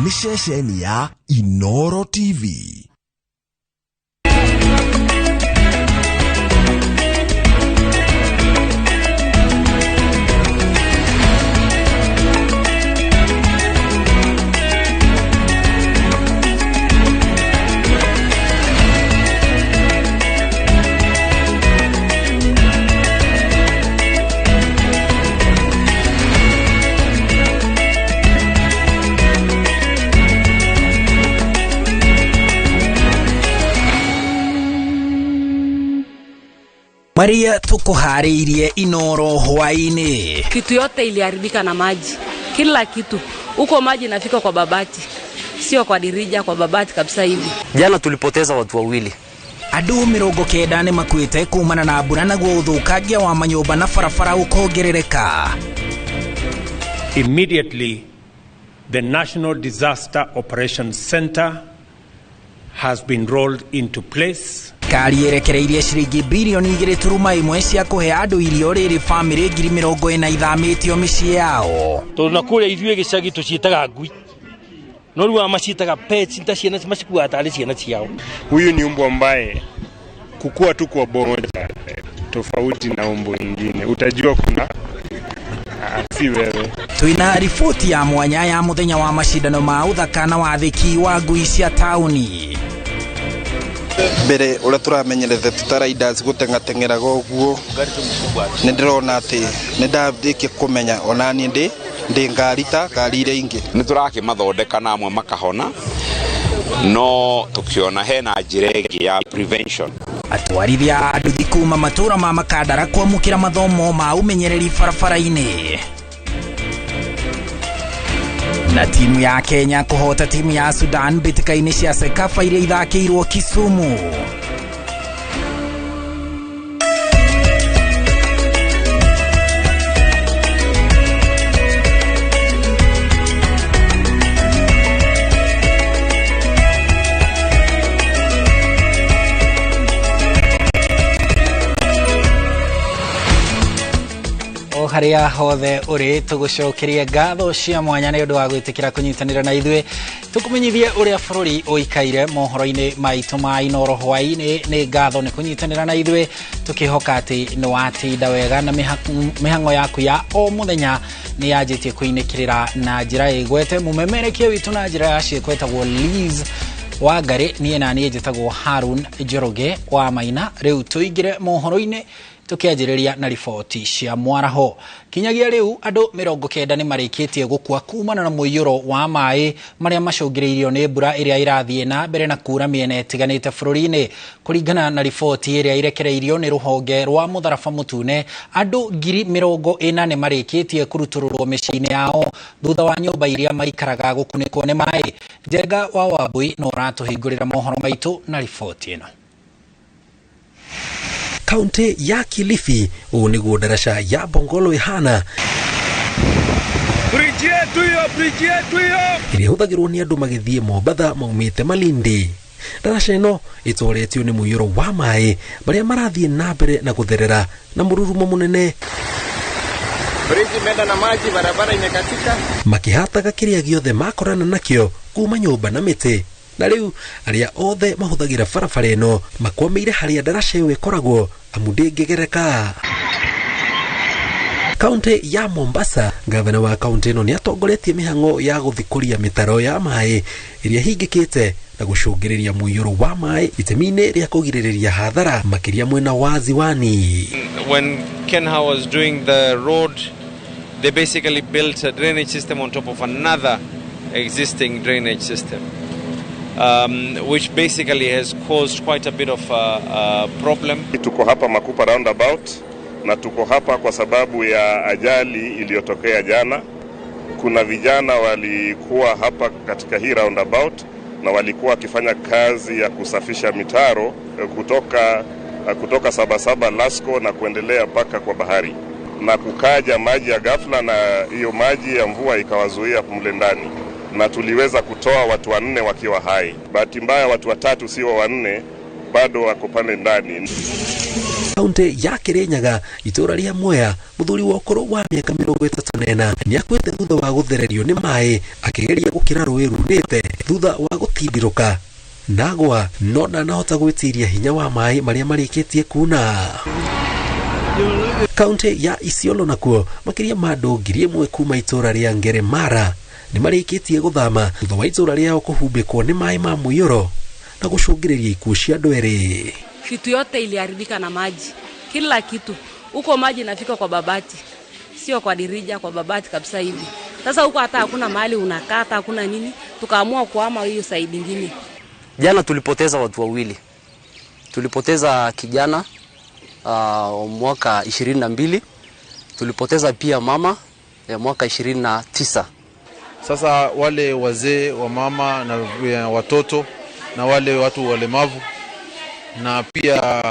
ni ceceni ya Inooro TV. Maria tukuharirie Inooro hwaini. Kitu yote iliharibika na maji. Kila kitu. Huko maji inafika kwa babati. Sio kwa dirija, kwa babati kabisa hivi. Jana tulipoteza watu wawili. Andu 90 ni makuite kumana na mbura na guthukagia wa manyumba na farafara ukongerereka. Immediately, the National Disaster Operations Center has been rolled into place. Kari yerekereirie shiringi bilioni 2.1 cia kuhe andu irio riri family 40,000 ithamitio micii yao. Tunakule ithuĩ gĩcagi tuciitaga ngui. No rĩu amacitaga pets nta ciana macikuaga tarĩ ciana ciao. Huyu ni umbo ambaye kukua tu kwa bomoja tofauti na umbo nyingine. Utajua kuna si wewe. Tuina ripoti ya mwanya ya muthenya wa mashindano ma uthaka na wathiki wa ngui cia tauni. Mbere ura turamenyerete tutaraindazi gutengatengeraga uguo nindirona ati nindathikie kumenya onani ndi ngarita karire ingi niturake mathondeka na amwe makahona no tukiona hena njira ingi ya prevention. Atwarithia andu thikuma matura ma makadara kwamukira mathomo ma umenyereri farafara-ini. Na timu ya Kenya kuhota timu ya Sudan bitika-ini cia Sekafa iria ithakĩirwo Kisumu. Haria hothe uri tugucokeria ngatho cia mwanya ni undu wa gwitikira kunyitanira na ithuĩ tukumenyithie uria bururi uikaire mohoro-ini maitu ma Inooro hwaini. Ni ngatho ni kunyitanira na ithuĩ tukihoka ati ni watinda wega na mihango yaku ya o muthenya ni yanjitie kuinikirira na njira igwete. Mumemerekia witu na njira ya ciĩkwetagwo Liz Wangari, niĩ na niĩ njĩtagwo Harun Njoroge wa Maina. Riu tuingire mohoro-ini tukianjĩrĩria na riboti cia mwaraho. Kinyagia riu andu 90 ni marikitie gukua kumana na mũiyũro wa maĩ maria macũngĩrĩirio ni mbura iria irathie na mbere na kura miena itiganĩte bũrũri-inĩ. Kũringana na riboti iria irekereirio ni ruhonge rwa mũtharaba mũtune, andu 40,000 ni marikitie kurutũrũrwo mĩciĩ-inĩ yao thutha wa nyũmba iria maikaraga gũkunĩkwo ni maĩ. Njenga wa Wambui no ratũhingũrĩra mohoro maitũ na riboti ĩno. Kaunti ya Kilifi uniguo darasha ya Bongolo ihana bridge yetu yo iria huthagirwo ni andu magithie Mombatha maumite Malindi. Darasha ino itoretio ni mũiyũro wa maĩ maria marathie na mbere na gutherera na mururumo munene. Bridge imeenda na maji, barabara imekatika, makihataga kiria giothe makorana nakio kuma nyumba na miti. Na riu aria othe mahuthagira barabara ino makwameire haria darasha iyo ikoragwo amu ndĩngĩgereka. Kaunti ya Mombasa, gavana wa kaunti ino ni atongoretie mihango ya guthikuria mitaro ya maĩ iria hingĩkĩte na gucũngĩrĩria mũiyũro wa maĩ itemi-inĩ rĩa kũgirĩrĩria hathara makiria mwena wa Ziwani. When Kenha was doing the road, they basically built a drainage system on top of another existing drainage system. Which basically has caused quite a bit of a problem. Tuko hapa Makupa roundabout na tuko hapa kwa sababu ya ajali iliyotokea jana. Kuna vijana walikuwa hapa katika hii roundabout na walikuwa wakifanya kazi ya kusafisha mitaro kutoka Sabasaba Lasco na kuendelea mpaka kwa bahari, na kukaja maji ya ghafla na hiyo maji ya mvua ikawazuia kumle ndani, na tuliweza kutoa watu 4 wakiwa hai. Bahati mbaya watu 3 sio 4 bado wako pale ndani. kaunti ya Kirinyaga itura ria Mwea muthuri wa ukuru wa miaka 34 ni akwete thutha wa guthererio ni mai akigeria gukira rũĩ runite thutha wa gutindiruka nagwa no ndanahota gwitiria hinya wa mai maria marikitie kuna. Kaunti ya Isiolo nakuo makiria mandu 1,000 kuma itura ria Ngeremara ni marikitie guthama thutha wa itura riao kuhumbikwo ni mai ma muiyuro na gucungiriria ikuũ cia andu eri. Vitu yote iliharibika na maji, kila kitu huko maji nafika kwa babati, sio kwa dirija, kwa babati kabisa hivi. Sasa huko hata hakuna mahali unakaa, hata hakuna nini, tukaamua kuhama hiyo side nyingine. Jana tulipoteza watu wawili, tulipoteza kijana mwaka 22, tulipoteza pia mama ya mwaka 29. Sasa wale wazee wa mama na watoto na wale watu walemavu na pia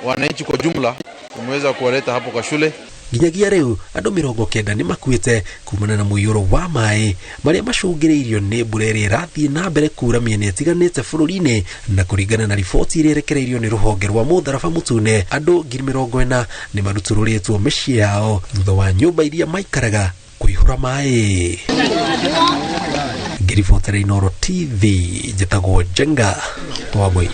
wananchi kwa jumla tumeweza kuwaleta hapo kwa shule. Ginyagia riu andu 90 ni makuite kumana na muiyuro wa mai maria macungiriirio ni mbura iria irathie na mbere kura miena itiganite bururi-ini na kuringana na riboti iria irekereirio ni ruhonge rwa mutharaba mutune andu 40,000 ni marutururitwo micii yao thutha wa nyumba iria maikaraga kuihura mai. Ngiribotera Inooro TV njitagwo Jenga Twaboi.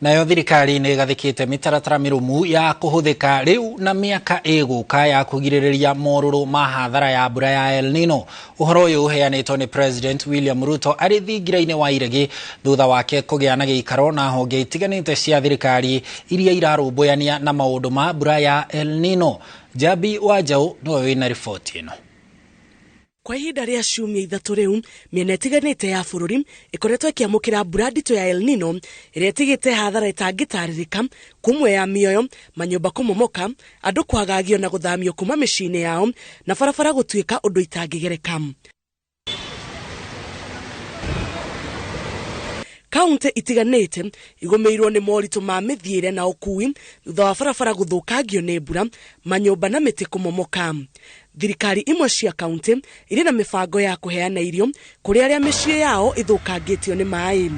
Nayo thirikari ni gathikite mitaratara mirumu ya kuhuthika riu na miaka iguka ya kugiririria moruru ma hathara ya mbura ya El Nino. Uhoro uyu uheanitwo ni President William Ruto ari thingira-ini wa iregi thutha wake kugia na giikaro na honge itiganite cia thirikari iria irarumbuania na maundu ma mbura ya El Nino. Jabi Wajau niwe wina riboti ino. Kwa ihinda ria ciumia ithatu riu miena itiganite ya bururi ikoretwo ikiamukira mbura ndito ya El Nino iria itigite hathara itangitaririka kumwe ya mioyo, manyumba kumomoka, andu kwagagio na guthamio kuma micii-ini yao na barabara gutuika undu itangigereka. Kaunti itiganite igumeirwo ni moritu ma mithiire na ukui thutha wa barabara guthukagio ni mbura, manyumba na miti kumomoka. Thirikari imwe cia kaunti iri na mibango ya kuheana irio kuri aria micii yao ithukangitio ni mai.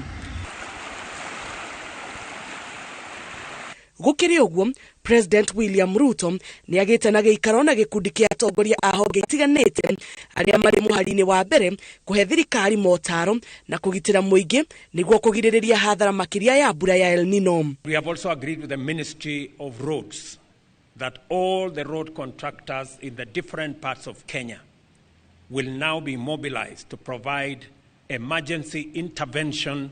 Gukiri uguo, President William Ruto ni agite na giikaro na gikundi kia atongoria a honge itiganite aria mari muhari-ini wa mbere kuhe thirikari motaro na kugitira muingi niguo kugiririria hathara makiria ya mbura ya El Nino. We have also agreed with the Ministry of Roads that all the road contractors in the different parts of Kenya will now be mobilized to provide emergency intervention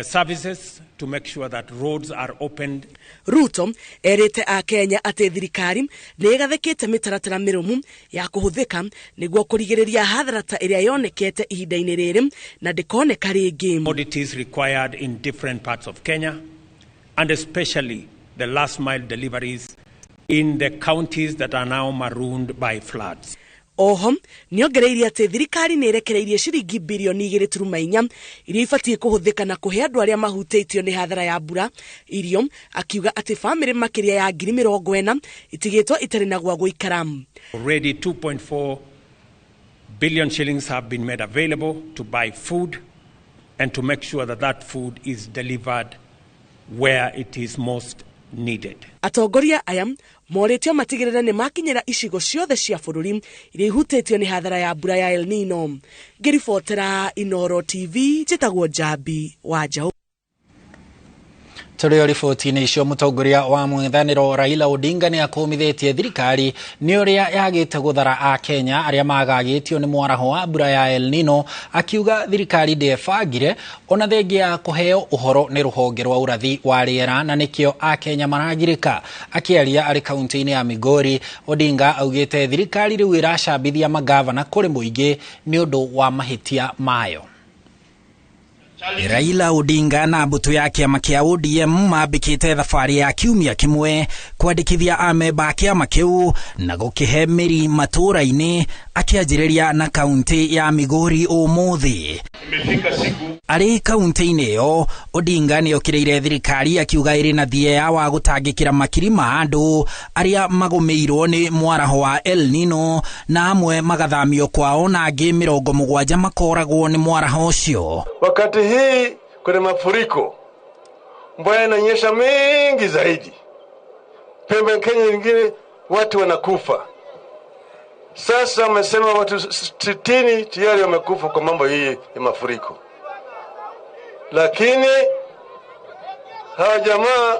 services to make sure that roads are opened. Ruto erite a Kenya ati thirikari ni igathikite mitaratara mirumu ya kuhuthika niguo kurigiriria hathara ta iria yonekete ihinda-ini riri na ndikoneka ringi. Audits required in different parts of Kenya and especially the last mile deliveries in the counties that are now marooned by floods. Oho niongereirie ati thirikari ni irekereirie ciringi bilioni 2.4 iria ibatie kuhuthika na kuhe andu aria mahutĩtio ni hathara ya mbura irio, akiuga ati family makiria ya 40,000 itigitwo itari na gwa guikara. Already 2.4 billion shillings have been made available to buy food and to make sure that that food is delivered where it is most needed. Atongoria aya moritio matigirira ni makinyira icigo ciothe cia bururi iria ihutĩtio ni hathara ya mbura ya El Nino. Ngiribotera Inooro TV njitagwo Jabi Wajau. Tũrĩ riboti-inĩ icio mũtongoria wa mũng'ethanĩro Raila Odinga nĩ akũmithĩtie thirikari nĩ ũrĩa yagĩte gũthara a Kenya arĩa magagĩtio nĩ mwaraho wa mbura ya El Nino, akiuga thirikari ndĩebangire ona thengia kũheo ũhoro nĩ rũhonge rwa ũrathi wa rĩera na nĩkĩo a Kenya maragirĩka. Akĩaria arĩ kaunti-inĩ ya Migori, Odinga augĩte thirikari rĩu ĩracambithia magavana kũrĩ mũingĩ nĩ ũndũ wa mahĩtia mayo. Raila Odinga na mbutu ya kiama kia ODM mambikite thabari ya kiumia kimwe kwandikithia amemba a kiama kiu na gukihe miri matura-ini, akianjiriria na kaunti ya Migori umuthi. Ari kaunti-ini iyo, Odinga ni okireire thirikari akiuga iri na thia wa gutangikira makiri ma andu aria magumeirwo ni mwaraho wa El Nino na amwe magathamio kwao na angi 70 makoragwo ni mwaraho ucio. Wakati hii kuna mafuriko, mvua inanyesha mengi zaidi. Pembe Kenya nyingine watu wanakufa. Sasa wamesema watu 60 tayari wamekufa kwa mambo hii ya mafuriko. Lakini hawa jamaa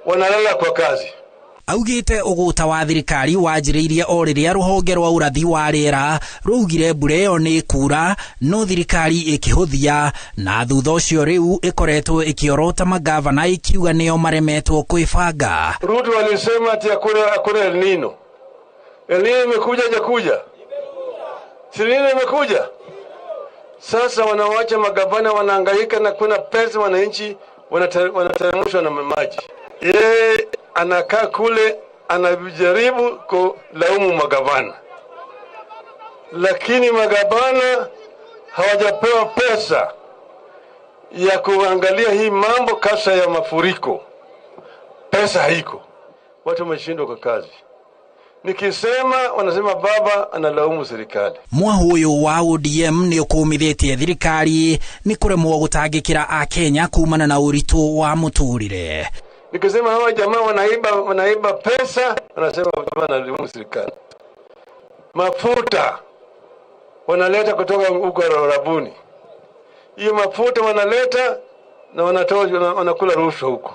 wanalala kwa kazi. Augite uguta wa thirikari wanjiriirie o riria ruhonge rwa urathi wa riera ruugire mbura iyo ni kura no thirikari ikihuthia na thutha ucio riu ikoretwo ikiorota magavana ikiuga nio maremetwo kwibanga. Ruto alisema ati hakuna El Nino. El Nino imekuja hajakuja? Si El Nino imekuja? Sasa wanawacha magavana wanahangaika na kuna pesa, wananchi wanateremshwa na maji. Yeye anakaa kule anajaribu kulaumu magavana, lakini magavana hawajapewa pesa ya kuangalia hii mambo kasa ya mafuriko. Pesa haiko, watu wameshindwa kwa kazi. Nikisema wanasema baba analaumu serikali. Mwahuyo wa ODM ni ukumithitie thirikari ni kuremwo gutangikira a Kenya kumana na uritu wa muturire. Nikisema hawa jamaa wanaiba pesa, wanasema baba analaumu serikali. Mafuta wanaleta kutoka huko Arabuni. Hiyo mafuta wanaleta na wanakula rushwa huko.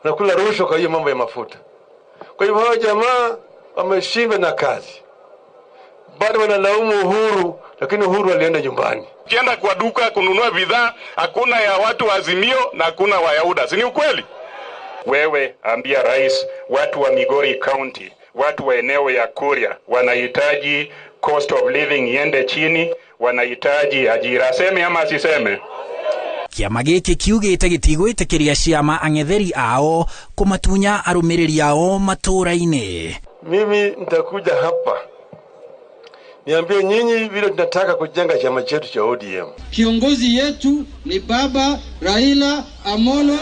Wanakula rushwa kwa hiyo mambo ya mafuta. Kwa hivyo hawa jamaa wameshiba na kazi. Bado wanalaumu Uhuru, lakini Uhuru alienda nyumbani. Ukienda kwa duka kununua bidhaa, hakuna ya watu wa Azimio na hakuna wa Yahuda. Si ni ukweli? Wewe ambia rais, watu wa Migori County, watu wa eneo ya Kuria wanahitaji cost of living iende chini, wanahitaji ajira. Seme ama asiseme? Kiama giki kiugite gitigwitikiria ciama ang'etheri ao kumatunya arumiriri ao maturaini. Mimi nitakuja hapa niambie nyinyi vile tunataka kujenga chama chetu cha ODM. Kiongozi yetu ni Baba Raila Amolo.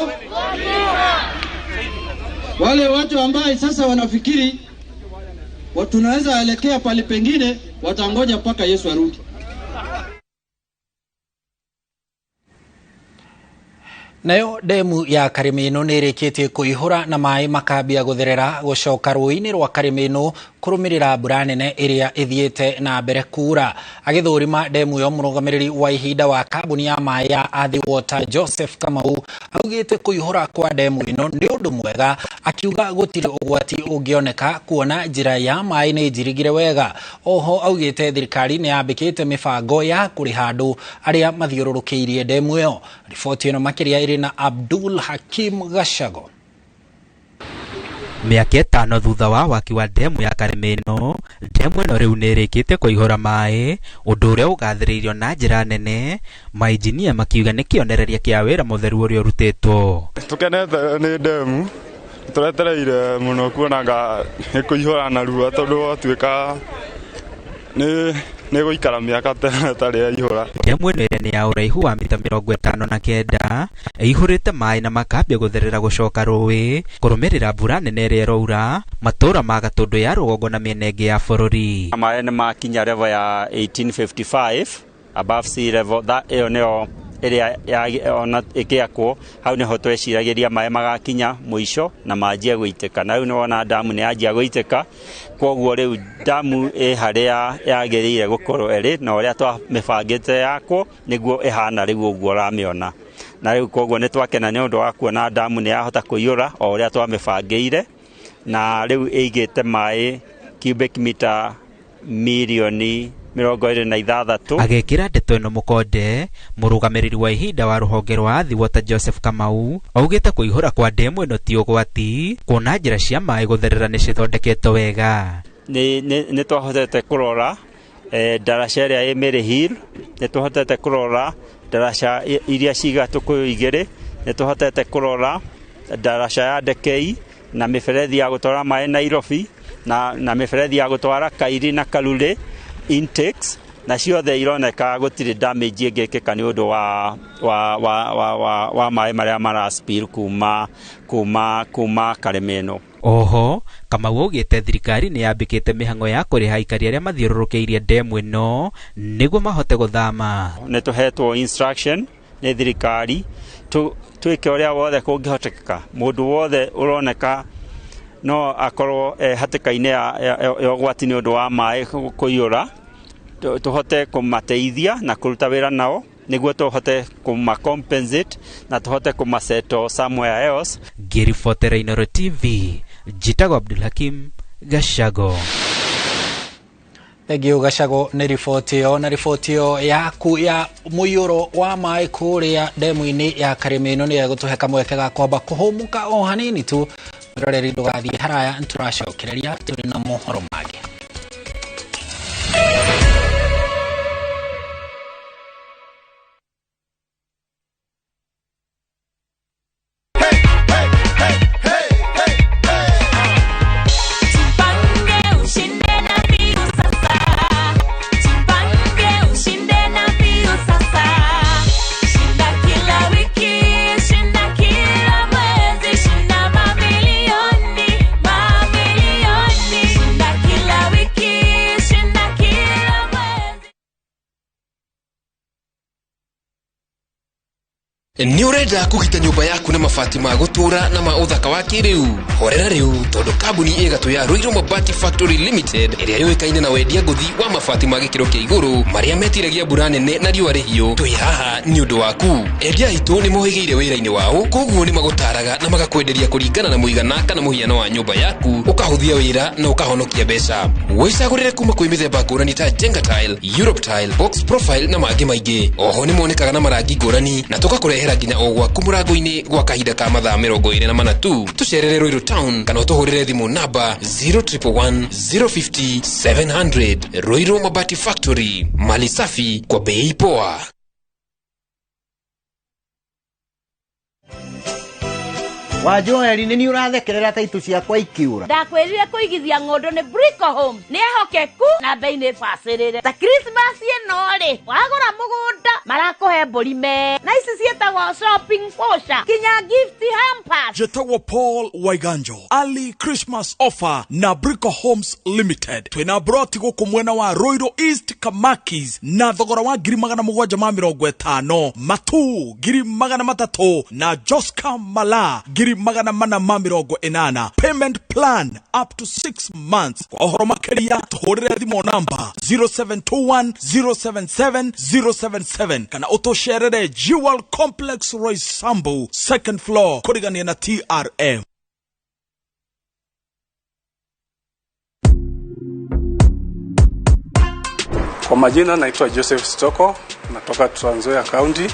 Wale watu ambao sasa wanafikiri tunaweza elekea pale pengine, watangoja mpaka Yesu arudi. Nayo demu ya Karimeno nirikitie kuihura na mai makambia gutherera gucoka ruini rwa Karimeno kurumirira mbura nene iria ithiete na mbere kura. Agithurima demu yo murugamiriri wa ihinda wa kambuni ya mai ya Athi Water Joseph Kamau augite kuihura kwa demu ino ni undu mwega, akiuga gutiri ugwati ungioneka kuona njira ya mai ni njirigire wega. Oho augite thirikari ni yambikite mibango ya kuriha andu aria mathiururukiirie demu yo. Ripoti ino makiria iri na Abdul Hakim Gashago. Miaka 5 thutha wa waki wa demu ya Karimeno, demu ino riu nirikite kuihura mai, undu uria ugathiriirio na njira nene, mainjinia makiuga ni kionereria kia wira mutheru uria urutitwo. Tukenete ni demu, turetereire muno kuonanga ikuihura na ruwa tondu atuika ni guikara miaka tari ihura. Demu ino ni ya uraihu wa mita 59 ihurite mai na makambia gutherera gucoka ruwi kurumirira mbura nene iria iraura matura ma Gatundu ya rugongo na miena ingi ya bururi. Mai ni makinya level ya 1855 above sea level. That nio iria ona ikiakwo hau niho tweciragiria mai magakinya muico na manjie guiteka. Na riu niwona damu ni yanjia guiteka, koguo riu damu haria yagiriire gukorwo iri na uria twamibangite yakwo niguo ihana riu uguo uramiona. Na riu koguo ni twakena ni undu wa kuona damu ni yahota kuiyura o uria twamibangire, na riu igite mai cubic meter milioni 26. Agekira ndeto ino mukonde, murugamiriri wa ihinda wa ruhonge rwa Athi Water Joseph Kamau augite kuihura kwa demu ino ti ugwati, kuona njira cia mai gutherera ni cithondeketwo wega. Ni twahotete kurora daraca iria i Mary Hill, ni twahotete kurora daraca iria ciga Tukuyu igiri, ni twahotete kurora daraca ya Dekei na miferethi ya gutwara mai Nairobi na miferethi ya gutwara Kairi na Kalule intakes, na ciothe ironeka gutiri damage ingikika ni undu wa mai maria mara spill kuma Karimeno. Oho Kamau augite thirikari ni yambikite mihango ya kuriha aikari aria mathiururukiirie demu ino niguo mahote guthama. Ni tuhetwo instruction nĩ thirikari twĩke ũrĩa wothe kũngĩhotekeka mũndũ wothe ũroneka no akorwo hatĩka-inĩ ya ũgwati nĩ ũndũ wa maĩ kũiyũra tũhote kũmateithia na kũruta wĩra nao nĩguo tũhote kũmacompensate na tũhote kũmasettle somewhere else. Ngĩribotera Inooro TV, njĩtagwo Abdulhakim Gashago. Thengio Gashago nĩ riboti ĩyo, na riboti ĩyo yaku ya mũiyũro wa maĩ kũrĩa ndemu-inĩ ya Karemeno nĩ egũtũhe kamweke ga kwamba kũhũmũka o hanini tu. Roreri ndũgathiĩ haraya, nĩtũracokereria tũrĩ na mohoro mangĩ. Ni urenda kugita nyumba yaku na mabati ma gutura na ma uthaka wa kiriu horera riu tondu kambuni igatu ya Ruiru Mabati Factory Limited iria yoikaine na wendia nguthi wa mabati ma gikiro kia iguru maria metiragia mbura nene na riũa rĩhiũ twi haha ni undu waku. Endia itu ni mohigeire wira-ini wao, koguo ni magutaraga na magakwenderia kuringana na muigana kana muhiano wa nyumba yaku, ukahuthia wira na ukahonokia mbeca. Wicagurire kuma kwi mithemba ngũrani ta Jenga Tile, Europe Tile, Box Profile na mangĩ maingĩ. Oho ni monekaga na marangi ngũrani na tugakurehera nginya o gwaku mũrango-inĩ gwa kahinda ka mathaa 24 tu. Tucerere Ruiru Town kana utuhurire thimu namba 0111 050 700. Ruiru Mabati Factory, mali safi kwa bei poa. Wajoeri nini urathekerera taitu ciakwa ikiura? Ndakwirire kuigithia ng'ondo ni Brico Home. Ni ehokeku na bei ni bacirire. Ta Christmas ino ri wagura mugunda marakuhe mburi me. Na ici cietagwo shopping voucher. Kinya gift hampers. Jetagwo Paul Waiganjo. Early Christmas offer na Brico Homes Limited. Twina broti guku mwena wa Ruiru East Kamakis na thogora wa 750. Matu 300 na Joska Mala 480. Payment plan up to 6 months. Kwa ohoro makeria tuhurire thimo namba 0721 077 077 kana utosherere Jewel Complex Roysambu 2nd floor kurigania na TRM. Kwa majina naitwa Joseph Stoko, natoka Trans Nzoia County.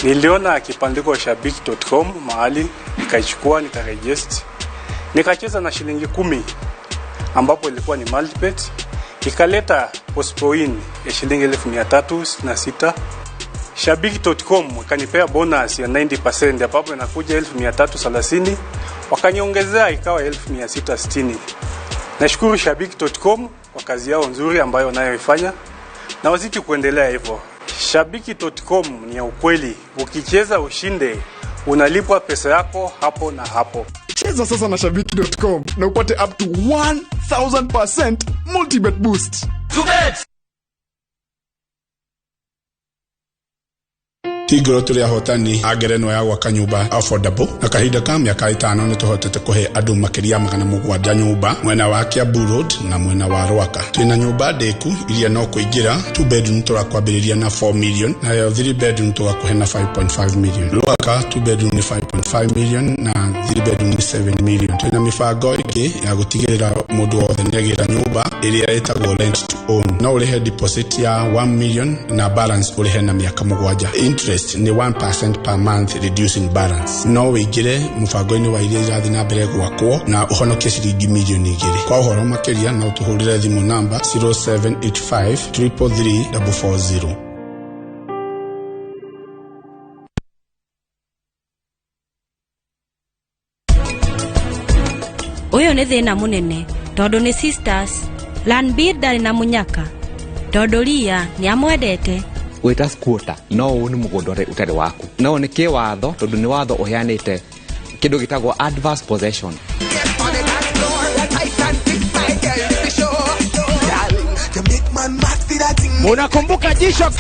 Niliona kipandiko shabiki.com mahali, nikaichukua, nikaregister. Nikacheza na shilingi 10 ambapo ilikuwa ni multibet. Ikaleta postpoin ya shilingi 1366. Shabiki.com wakanipea bonus ya 90% ambapo inakuja 1330, wakaniongezea ikawa 1660. Nashukuru Shabiki.com kwa kazi yao nzuri ambayo wanayoifanya na wazidi kuendelea hivyo. Shabiki.com ni ya ukweli. Ukicheza ushinde, unalipwa pesa yako hapo na hapo. Cheza sasa na Shabiki.com na upate up to 1000% multibet boost. Tubet! Tigro tuli ahotani agerenwa ya gwaka nyumba affordable na kahinda ka miaka 5 ni tuhotete kuhe andu makiria 700 nyumba mwena wa Kiambu Road na mwena wa Rwaka. Twina nyumba ndeku iria no kuingira 2 bedroom turakwambiriria na 4 million na yo 3 bedroom turakuhe na 5.5 million. Rwaka 2 bedroom ni 5.5 million na 3 bedroom ni 7 million. Twina mibango ingi ya gutigirira mundu wothe niagira nyumba iria etagwo rent to own. No ulihe deposit ya 1 million na balance ulihe na miaka 7. Interest ni 1% per month reducing balance. No wigire mubango-ini wa iria irathi na mbere gwakwo na uhonokie ciringi milioni 2. Kwa uhoro makiria na utuhurire thimu namba 0785 333 440. Uyo ni thina munene tondu ni sisters Landbird na Munyaka tondu ria ni amwendete wita squatter no uni mugondore utari waku no ni ke watho tondu ni watho uheanite kindu gitagwo adverse possession. Unakumbuka G-Shock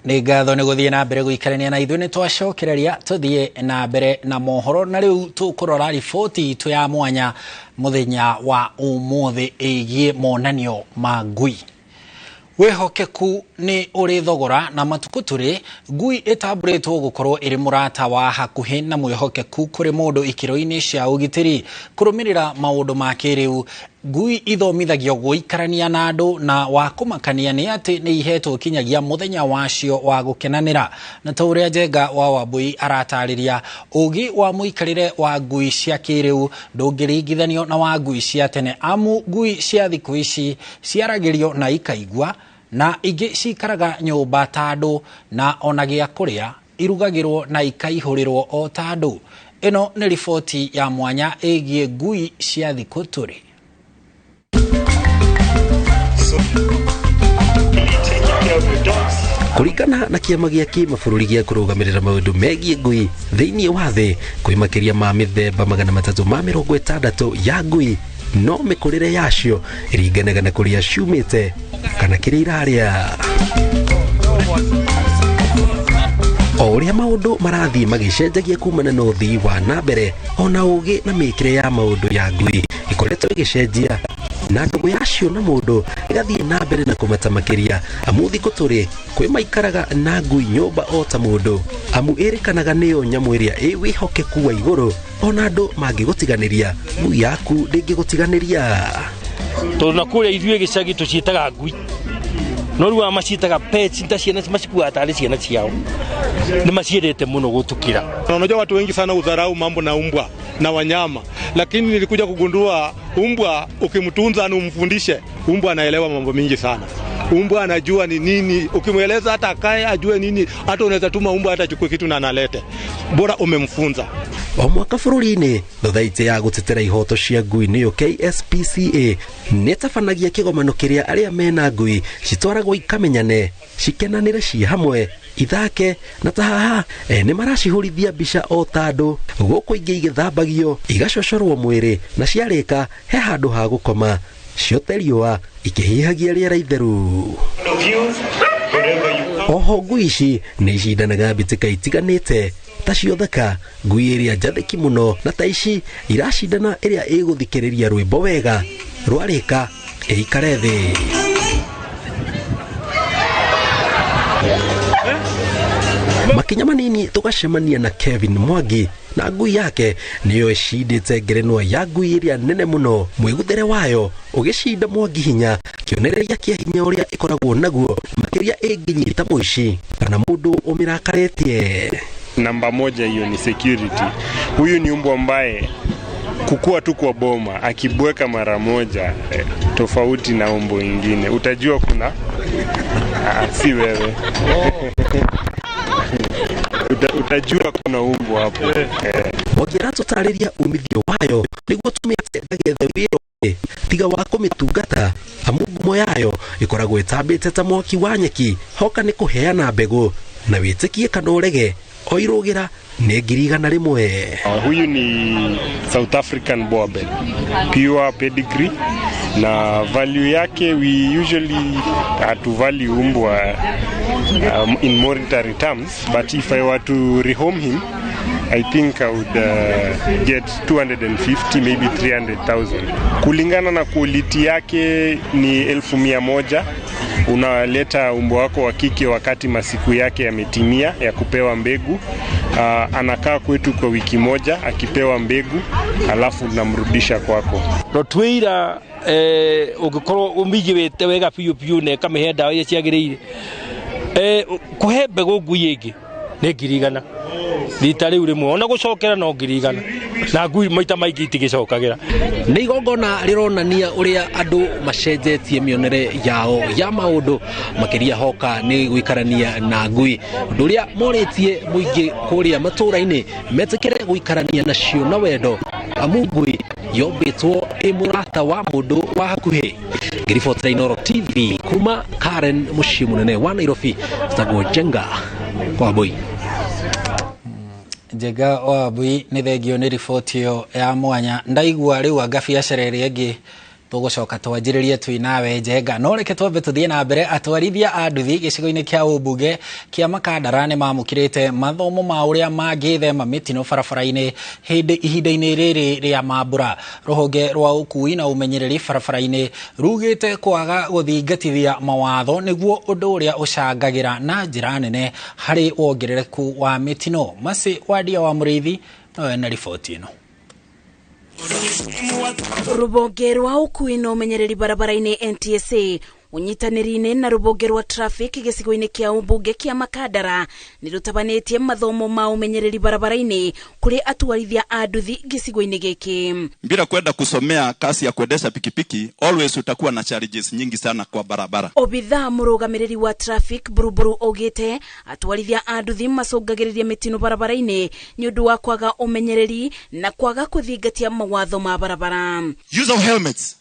Nĩ ngatho nĩ gũthiĩ na mbere gũikarania na ithuĩ nĩ twacokereria tũthiĩ na mbere na mohoro na rĩu tũkũrora riboti itũ ya mwanya mũthenya wa ũmũthĩ ĩgiĩ monanio ma ngui. Wĩhokeku nĩ ũrĩ thogora na matukũ tũrĩ ngui ĩtambũrĩtwo gũkorwo ĩrĩ mũrata wa hakuhĩ na mwĩhokeku kũrĩ mũndũ ikĩro-inĩ cia ũgitĩri kũrũmĩrĩra maũndũ ma kĩrĩu. Ngui ithomithagio gũikarania na andũ na wa kũmakania nĩ atĩ nĩ ihetwo kinyagia mũthenya wacio wa gũkenanĩra. Na ta ũrĩa Njenga wa Wambui aratarĩria, ũgĩ wa mũikarĩre wa ngui cia kĩrĩu ndũngĩringithanio na wa ngui cia tene, amu ngui cia thikũ ici ciaragĩrio na ikaigua na ingĩ cikaraga nyũmba ta andũ na ona gĩa kũrĩa irugagĩrwo na ikaihũrĩrwo o ta andũ. Ĩno nĩ riboti ya mwanya ĩgiĩ ngui cia thikũ tũrĩ. Kũringana na kĩama gĩa kĩmabũrũri gĩa kũrũgamĩrĩra maũndũ megiĩ ngui thĩinĩ wa thĩ, kwĩ makĩria ma mĩthemba 360 ya ngui, no mĩkũrĩre yacio ĩringanaga na kũrĩa ciumĩte kana kĩrĩa irarĩa. O ũrĩa maũndũ marathiĩ magĩcenjagia kumana na ũthii wa na mbere, ona ũgĩ na mĩkĩre ya maũndũ ya ngui ĩkoretwo ĩgĩcenjia na ndũgũ yacio na mũndũ ĩgathiĩ na mbere na kũmata makĩria, amu thikũ tũrĩ kwĩ maikaraga na ngui nyũmba o ta mũndũ, amu ĩrĩkanaga nĩyo nyamũ ĩrĩa ĩ wĩhokeku wa igũrũ, ona andũ mangĩgũtiganĩria ngui yaku ndĩngĩgũtiganĩria. Tondũ na kũrĩa ithuĩ gĩcagi tũciĩtaga ngui, no rĩu maciĩtaga pets, ta ciana macikuaga tarĩ ciana ciao, nĩ maciendete mũno gũtukĩra. Unajua watu wengi sana udharau mambo na umbwa na wanyama, lakini nilikuja kugundua umbwa ukimtunza na umfundishe, umbwa anaelewa mambo mingi sana. Umbwa anajua ni nini, ukimweleza hata akae ajue nini, hata unaweza tuma umbwa hata chukue kitu na analete, bora umemfunza. O mwaka bũrũri-inĩ thothaitĩ ya gũtetera ihoto cia ngui nĩyo KSPCA nĩtabanagia kĩgomano kĩrĩa arĩa mena ngui citwaragwo ikamenyane, cikenanĩre ciĩ hamwe, ithake na ta haha nĩ maracihũrithia mbica o ta andũ, gũkũ ingĩ igĩthambagio igacocorwo mwĩrĩ na ciarĩka he handũ ha gũkoma, ciote riũa ikĩhihagia rĩera itheru. Oho ngui ici nĩ icindanaga mbĩtĩka itiganĩte, ta ciotheka, ngui ĩrĩa njathĩki mũno na ta ici iracindana ĩrĩa ĩgũthikĩrĩria rwĩmbo wega, rwarĩka ĩikare thĩ. Makinya manini tũgacemania na Kevin Mwangi na ngui yake nĩyo ĩcindĩte ngerenwa ya ngui ĩrĩa nene mũno, mwĩguthere wayo ũgĩcinda Mwangi hinya, kĩonereria kĩa hinya ũrĩa ĩkoragwo naguo makĩria ĩngĩnyita mũici kana mũndũ ũmĩrakarĩtie. Namba moja hiyo ni security. Huyu ni umbwa ambaye kukua tu kwa boma akibweka mara moja tofauti na umbwa ingine utajua kuna si wewe. Utajua kuna umbwa hapo. Wagira tũtarĩria umithio wayo nĩguo tũmĩte agethe wĩra tiga wa kũmĩtungata, amu ngumo yayo ĩkoragwo ĩtambĩte ta mwaki wa nyeki, hoka nĩ kũheana mbegũ na wĩtĩkie kana ũrege o irũgĩra nĩ 100. Huyu ni South African Bobel, pure pedigree, na value yake we usually to value umbwa in monetary terms, but if I were to rehome him I think I would get 250 maybe 300,000. Kulingana na quality yake ni 1,100. Unaleta umbwa wako wa kike wakati masiku yake yametimia ya kupewa mbegu. Anakaa kwetu kwa wiki moja akipewa mbegu, alafu namrudisha kwako. Rotwira ugikorwo umigĩwĩte wega piu ne kamihe ndawa iria ciagĩrĩire, kuhe mbegu ngui ĩngĩ nĩ 100,000 rita rĩu rĩmwe, ona gũcokera no 100,000 na ngui maita maingĩ itigĩcokagĩra. Nĩ igongona rĩronania ũrĩa andũ macenjetie mĩonere yao ya maũndũ makĩria hoka nĩ gũikarania na ngui, ũndũ ũrĩa morĩtie mũingĩ kũrĩa matũũra-inĩ metĩkĩre gũikarania nacio na wendo, amu ngui yombĩtwo ĩ mũrata wa mũndũ wa hakuhĩ. Ngĩribotera Inooro TV kuma Karen, mũciĩ mũnene wa Nairobi, tagwo Njenga wa Wambui. Njenga wa Wambui nĩ thengio nĩ riboti ĩyo ya mwanya. Ndaigua rĩu anga biacara ĩrĩa ĩngĩ tugucoka twanjiririe twinawe njenga no reke twambe tuthie na mbere atwarithia a nduthi gicigo-ini kia umbunge kia Makandara ni mamukirite mathomo ma uria mangithema mitino barabara-ini ihinda-ini riri ria mambura. Ruhonge rwa ukui na umenyereri barabara-ini rugite kwaga guthingatithia mawatho niguo undu uria ucangagira na njira nene hari wongerereku wa mitino. Masi Wadia wa Muriithi nowe na riboti ino. Rubonge rwa ukui na umenyereri barabara-ini NTSA unyitaniri-ini na rubonge rwa traffic gicigo-ini kia umbunge kia Makandara ni rutabanetie mathomo ma umenyereri barabara-ini kuri atwarithia a nduthi gicigo-ini giki. Bila kwenda kusomea kasi ya kuendesha pikipiki, always utakuwa na challenges nyingi sana kwa barabara. Obitha murugamiriri wa traffic Buruburu ogete atwarithia a nduthi macungagiriria mitino barabara-ini ni undu wa kwaga umenyereri na kwaga kuthingatia mawatho ma barabara. Use of helmets.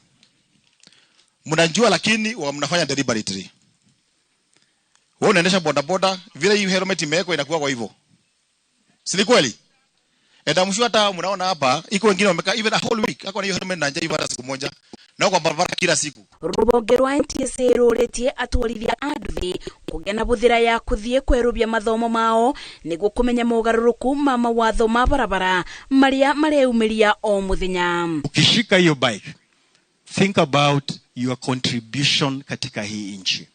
Mnajua lakini mnafanya deliberately. Wewe unaendesha bodaboda vile hiyo helmet imewekwa inakuwa kwa hivyo. Si kweli? Mshu hata mnaona hapa iko wengine wamekaa even a whole week akwa na hiyo helmet na njia hata siku moja na kwa barabara kila siku. Rubonge rwa NTSA roretie atwarithia a nduthi kugena buthira ya kuthie kwerubia mathomo mao niguo kumenya mogaruruku ma mawatho ma barabara maria mareumiria o muthenya. Ukishika hiyo bike, think about your contribution katika hii nchi.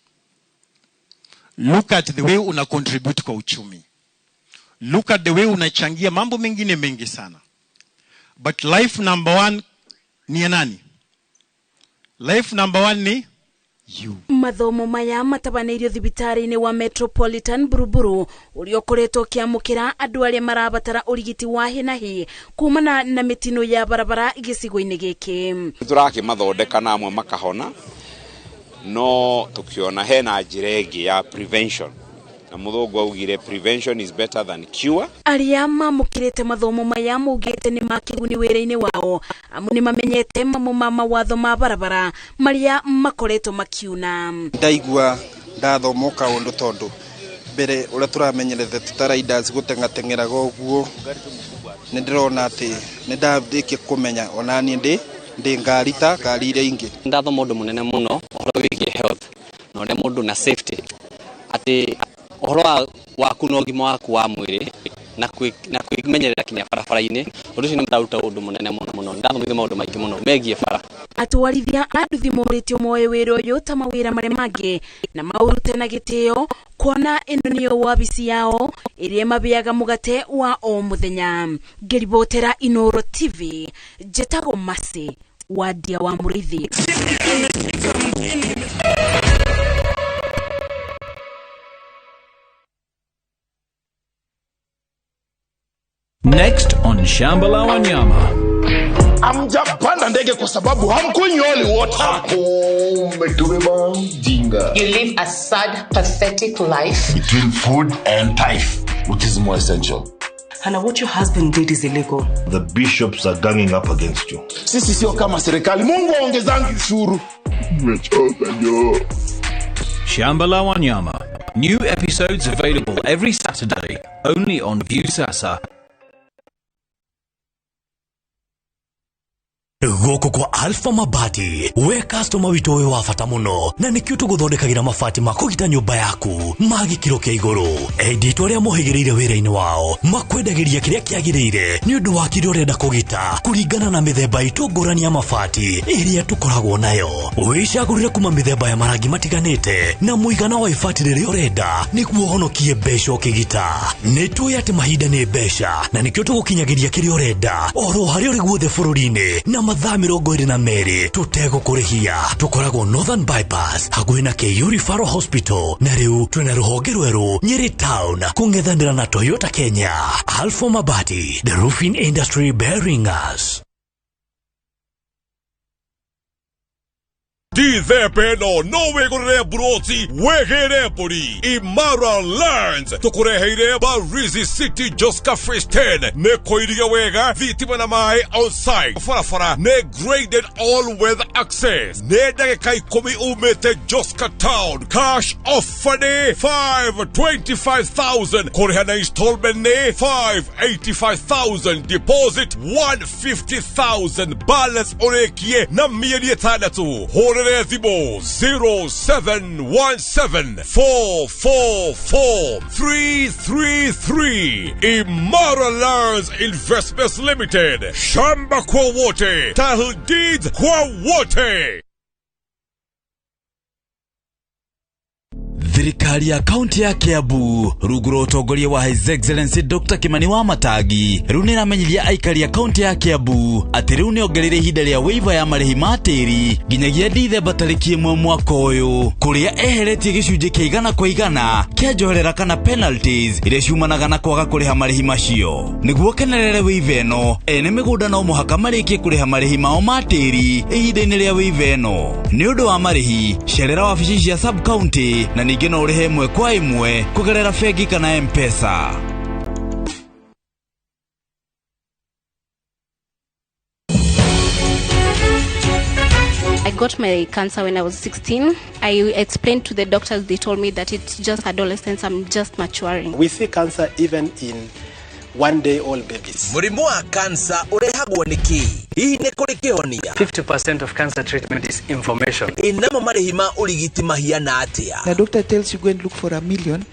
Look at the way una contribute kwa uchumi. Look at the way unachangia mambo mengine mengi sana. But life number one ni nani? Life number one ni you. Mathomo maya matabaneirio thibitari-ini wa Metropolitan Buruburu uriokoretwo kiamukira andu aria marabatara urigiti wa hi na hi kumana na mitino ya barabara gicigo-ini giki. Turaki mathondeka na amwe makahona no tukiona hena njira ingi ya prevention na muthungu augire prevention is better than cure. Aria mamukirite mathomo maya mugite ni makiguni wira-ini wao amu ni mamenyete mawatho ma barabara maria makoretwo makiuna. Ndaigua ndathomoka undu tondu mbere uria turamenyerete tutaraiders gutengatengeraga uguo ni ndirona ati ni ndabike kumenya onani ndi ngarita ngari iria ingi. Ndathoma undu munene muno uhoro wigie health na uria mundu na safety ati uhoro waku no gimo waku wa mwiri na kwimenyerera kinya barabara-ini undu ucio ni ndaruta undu munene muno ndathomithia maundu maingi muno megie bara. Atwarithia a nduthi moritio moe wira uyu ta mawira maria mangi na maurute na gitio kuona ino niyo wabici yao iria mabiaga mugate wa o muthenya. Ngiribotera Inooro TV njetago Masi Wadia wa Muriithi. Next on Shambala Wanyama. Hamjapanda ndege kwa sababu hamkunywa water. You live a sad, pathetic life. Between food and tithe, which is more essential. Hannah, what your husband did is illegal. The bishops are ganging up against you. Sisi sio kama serikali. Mungu aongezangi ushuru. Shambala Wanyama. New episodes available every Saturday, only on Viusasa. Goko kwa Alpha Mabati, we customer witu we wafata muno na nikio tuguthondekagira mabati ma kugita nyumba yaku magi kiro kia iguru. Edit aria mohigiriire wira-ini wao makwendagiria kiria kiagiriire ni undu wa kiria urenda kugita kuringana na mithemba itu ngurani ya mabati iria tukoragwo nayo. Wicagurire kuma mithemba ya marangi matiganite na muigana wa ibati riria urenda niguo honokie mbeca ukigita. Nitui ati mahinda ni mbeca na nikio tugukinyagiria kiria urenda oro haria uri guothe bururi-ini na mathaa 22 tutegũkũrĩhia. Tukoragwo Northern Bypass hakuhĩ na Keiyo Referral Hospital na rĩu twĩna rũhonge rwerũ Nyeri Town kũng'ethanĩra na Toyota Kenya. Alpha Mabati, the roofing industry bearing us. Dize peno no wegore broti wegere pori Imara Lands tukureheire Barizi City Joska Fresh 10 ne koiriga wega vitima na mai on site fara ne graded all weather access ne dagekai komi umete Joska Town cash offer ne 525,000 korehana installment ne 585,000 deposit 150,000 balance orekie na mieri tadatu Horezibo 0717444333 Imara Lands Investments Limited Shamba kwa wote title deeds kwa wote. Thirikari ya kaunti ya Kiambu ruguro utongoria wa His Excellency Dr. Kimani wa Matagi riu niramenyithia aikari ya kaunti ya Kiambu ati riu niongerere ihinda ria waiver ya marihi ma tiri nginyagia Dithemba tariki 1 mwaka uyu kuria eheretie gicunji kia 100% kia njoherera kana penalties iria ciumanaga na kwaga kuriha marihi macio niguo kenerere waiver eno ene migunda no muhaka marikie kuriha marihi mao ma tiri ihinda-ini ria waiver eno ni undu wa marihi cerera wabici cia sub county na ningi no urihe imwe kwa imwe kugerera bengi kana M-Pesa. I got my cancer when I was 16. I explained to the doctors, they told me that it's just adolescence, I'm just maturing. We see cancer even in one-day-old babies. Murimu wa cancer urehagwo niki? Hii ni kuri kihonia. 50% of cancer treatment is information. Inamo marihima urigiti mahiana atia. The doctor tells you go and look for $1 million.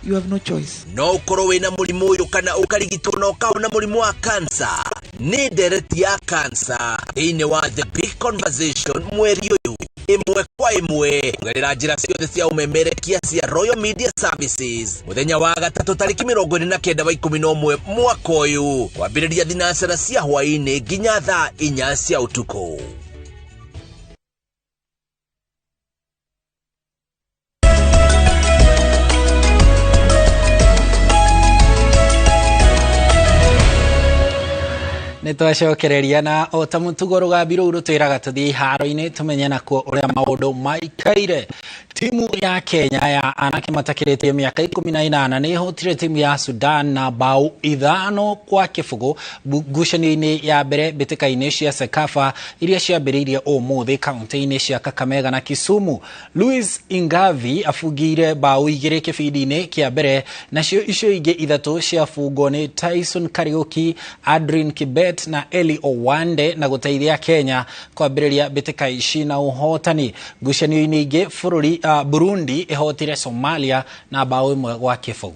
You have no choice. No ukoro wina murimu uyu kana ukarigitwo na ukaona murimu wa cancer. Ni dereti ya cancer. Ine wa The Big Conversation mweri uyu. Imwe kwa imwe kugerera njira ciothe cia umemerekia cia Royal Media Services muthenya wa gatatu tariki 29 wa 11 mwaka uyu kwambiriria thinasara cia hwaini nginya thaa 4 cia utuku. Nitwacokereria na otamutugo rugabiru rutwiraga tuthii haro-ini tumenye nako uria maundu maikaire. Timu ya Kenya ya anake matakiritie miaka 18 ni ihotire timu ya Sudan na bao 5-0 ngucanio-ini ya mbere mbitĩka-ini cia Sekafa iria ciambĩrĩirie ũmũthĩ kaunti-ini cia Kakamega na Kisumu. Louis Ingavi afungire bao 2 kĩbindi-inĩ kĩa mbere nacio icio ingĩ 3 ciafungwo ni Tyson Kariuki, Adrian Kibet na Eli Owande na guteithia Kenya kwambĩrĩria mbitĩka ici na ũhotani. Ngucanio-ini ingĩ bũrũri Burundi ihotire Somalia na bao 1-0.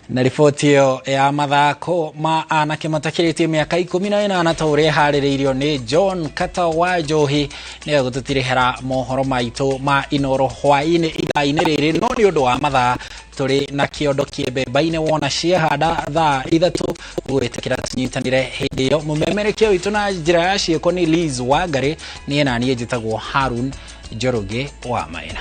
Na riboti iyo ya mathako ma anake matakiritie miaka 18 ta uria haririirio ni John Katawa Njohi ni gututirihera mohoro maitu ma Inooro hwaini ithaa-ini riri no ni undu wa mathaa turi na kiondo kiembe-inĩ wona ciahanda thaa 3 gwitikira tunyitanire hindi iyo mumemerekia witu na njira ya cieko ni Liz Wangari ni nani njitagwo Harun Njoroge wa Maina.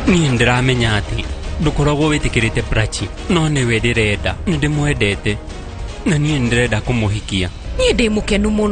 Ni ndiramenya ati ndukoragwo witikirite Brachi no ni we ndirenda ndimwendete na ni ndirenda kumuhikia ni ndi mukenu muno